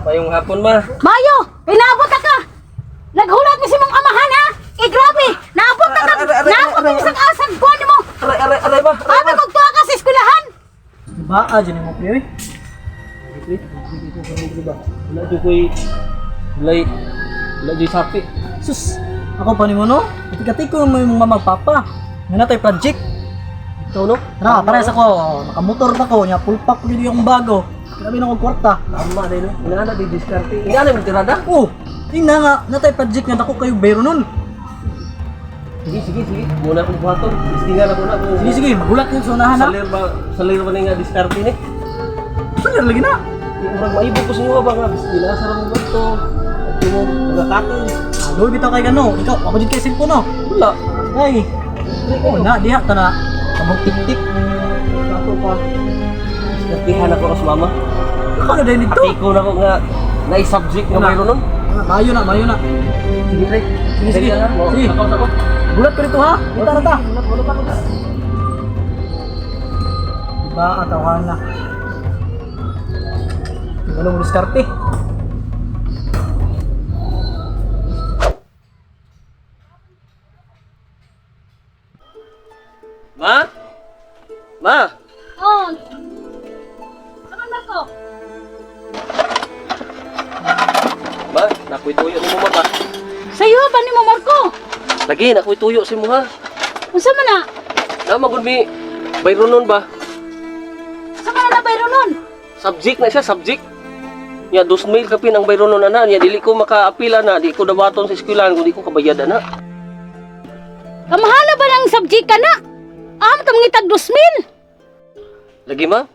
Mayong hapon, ma. Mayo, pinaabot ka. Naghulat ni si mong amahan ha. Eh grabe, naabot na ka. Naabot na isang asag buwan mo. Aray, ma. Abi kog tuwa ka sa eskwelahan. Diba? Diyan mo priyo eh. Wala dyan ko'y... Wala dyan sapi. Sus, ako pa ni mo no? Kati-kati ko mo yung mamagpapa. Nga na tayo project. Ikaw, no? Tara, pares ako. Nakamotor na ko. Nya full pack ko yung bago. Grabe na akong kwarta. Tama din, no? Inaana di diskarte. Inaana yung tirada? Oh, tingnan nga. Na tayo project nga ako kayo bayro nun. Sige. Muna akong buhaton. Istingan ako na. Sige, magulat yun sa unahan ha. Salir ba na nga diskarte ni? Salir lagi na. Murag maibog ko sa inyo ba nga? Binasa mo ba ito? At yung nagkakatin. Doy bitaw kay gano. Ikaw, ako dito kay cellphone no. Wala. Ay. Oh, na diha ta na. Kabog tik-tik. Ako pa. Diskartihan ako sa mama. Ako na din dito. Ikaw na ko nga na-subject nga mayroon nun. Mayo na. Sige, pre. Sige. Sige. Ako. Gulat ko dito ha. Kita na ta. Diba, atawahan na. Walang diskarte. Ma? Oh. Saan na ko? Ma, nakoy tuyo ni mo ba? Sayo ba ni mo Marco? Lagi, nakoy tuyo si mo ha. Unsa man na? Namagod mi, bayro nun ba? Saan ka na bayro nun? Subject na siya, subject. Nya, 2,000 kapin ang bayro nun ana. Nya, dili ko maka-apila na, di ko dawaton sa eskwelahan kung di ko kabayad na. Kamahala ba ng subject ka na? Tam ngitag 2,000. Lagi ma,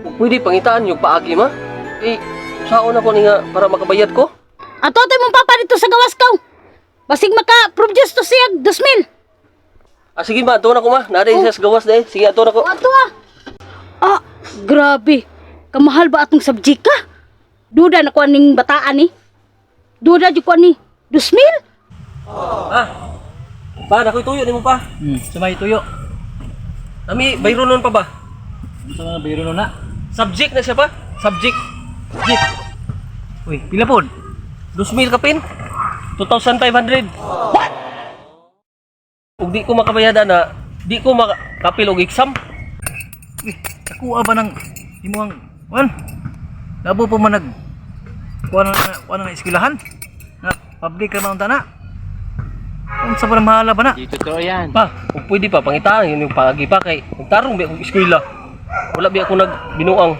kung pwede pangitaan yung paagi ma. Eh, saon ako ni nga para makabayad ko. Ato tayo mong papa dito sa gawas kaw. Basig maka-produce to siya 2,000. Ah, sige ma, ato na ko ma. Naday siya sa gawas dahil. Sige, ato na ko. Ato ah. Ah, grabe. Kamahal ba atong subject ka? Duda na ko aning bataan ni. Duda jud ko ni 2,000. Ah, pa, nakoy tuyo ni mo pa. Sumay tuyo. Nami, bayro nun pa ba? Sa mga bayro nun na. Subject na siya pa? Subject. Uy, pila pod? 2,000 kapin? 2,500. What? Kung di ko makabayada na, di ko makapil og exam. Uy, nakuha ba ng imuhang wan? Labo po man kuha ng eskwelahan? Na public naman na. Kung sa parang mahala ba na? Di totoo yan. Pa, kung pwede pa, pangitaan yun yung pagi pa kay nagtarong ba akong eskwela. Wala ba ako nagbinuang.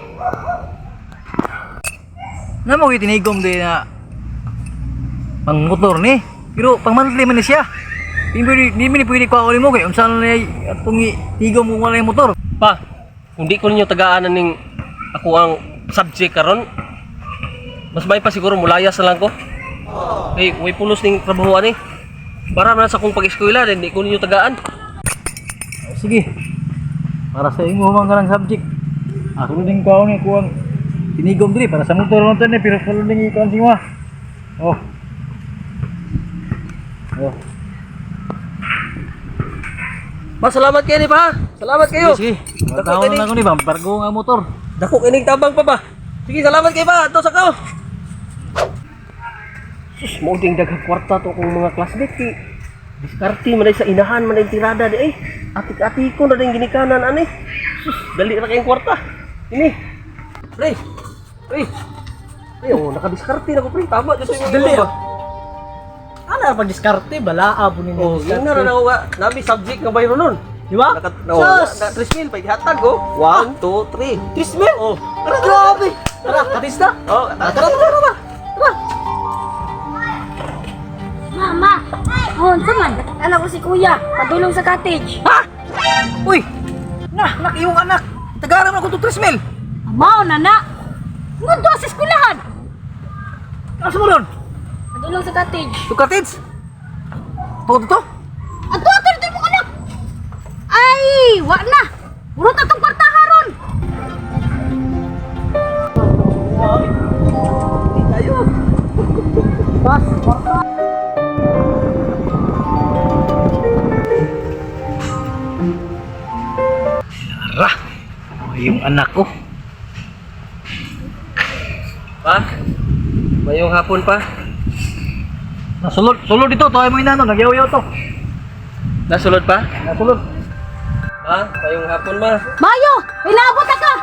Na mo itinigom din na pang motor ni. Pero pang monthly man ni siya. Di mo ni pwede ko ako mo kay unsan na atong itigom kung wala yung motor. Pa, kung di ko ninyo tagaanan ning ako ang subject karon, mas may pa siguro mulayas na lang ko. Eh, may pulos ning trabahoan eh. Para man sa kong pag-eskwela, hindi ko ninyo tagaan. Sige. Para sa imo man karang subject. Ako din ko ni kuang tinigom diri para sa motor nonton ni pero kalau ning ikaw singwa. Oh. Oh. Pa, salamat kayo ni pa. Salamat kayo. Sige. Tawon na ko ni bargo nga motor. Dako kining tabang pa ba? Sige, salamat kayo pa. Ito sa kao. Sus, mo ding daghang kwarta to kung mga classmate ki. Diskarte man sa inahan man tirada di eh. Atik-ati ko na ding ginikanan ani. Sus, dali ra kayong kwarta. Ini. Pre. Oh, nakadiskarte na ko pre. Tama dito yung Dali ba? Ana pag diskarte balaa po ni Oh, yun na na nga. Nabi subject nga bayro nun. Di ba? Sus! 3,000 pa ihatag oh. 1, 2, 3. 3,000. Oh. Tara, grabe. Tara, katis na. Oh, Tara. Mama. Oh, saman. Alam ko si Kuya, padulong sa cottage. Ha? Uy! Nak iyong anak. Tagaram ako to 3,000. Mao na na. Ngundo sa eskwelahan. Asa mo ron? Padulong sa cottage. To cottage? To? Ato dito mo anak. Ay, wa na. Urot atong kwartaha ron. Ayo. Pas. Yung anak ko. Pa, Mayong hapon pa. Sulod dito, tayo mo inano, nagyaw-yaw to. Nasulod pa? Nasulod. Ha? Mayong hapon ma. Mayo, inaabot na ka.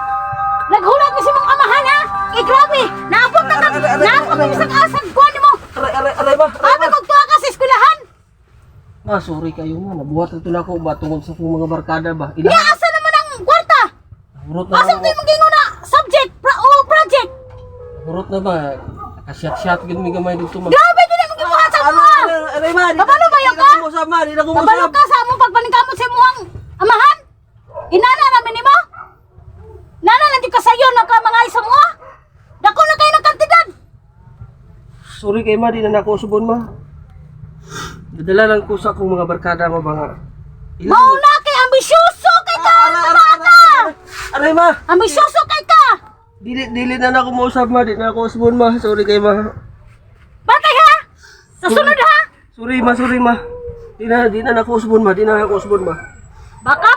Naghulat mo si mong amahan ha. Eh grabe, naabot na ka. Naabot na isang asag kuwan mo. Aray ma. Abi kog tuwa ka sa eskwelahan. Ma, sorry kayo ma. Nabuhat ito na ako ba tungkol sa akong mga barkada ba? Niya asa naman ang kwarta. Hurot na Asa lang tayo magingon na subject o project. Hurot na ba? Nakasyat-syat gid mi gamay dito ma. Grabe gid ang gibuhat sa mo. Aray ma. Kabalo ba yun ka? Usap ma, di na ko Kabalo ka sa among pagpaningkamot sa imong amahan. Inana namin nimo. Nana lang di ka sayo na ka mga isa mo. Dako na kayo ng kantidad. Sorry kay ma, di na ako subon ma. Dadala lang ko sa akong mga barkada mo ba nga. Mauna kay ambisyoso kay ka. Bata. Aray ma. Ambisyoso kay ka. Dili na ako mausap ma, di na ako subon ma. Sorry kay ma. Batay ha. Sa sunod ha. Sorry ma. Di na ako subon ma, di na ako subon ma. Baka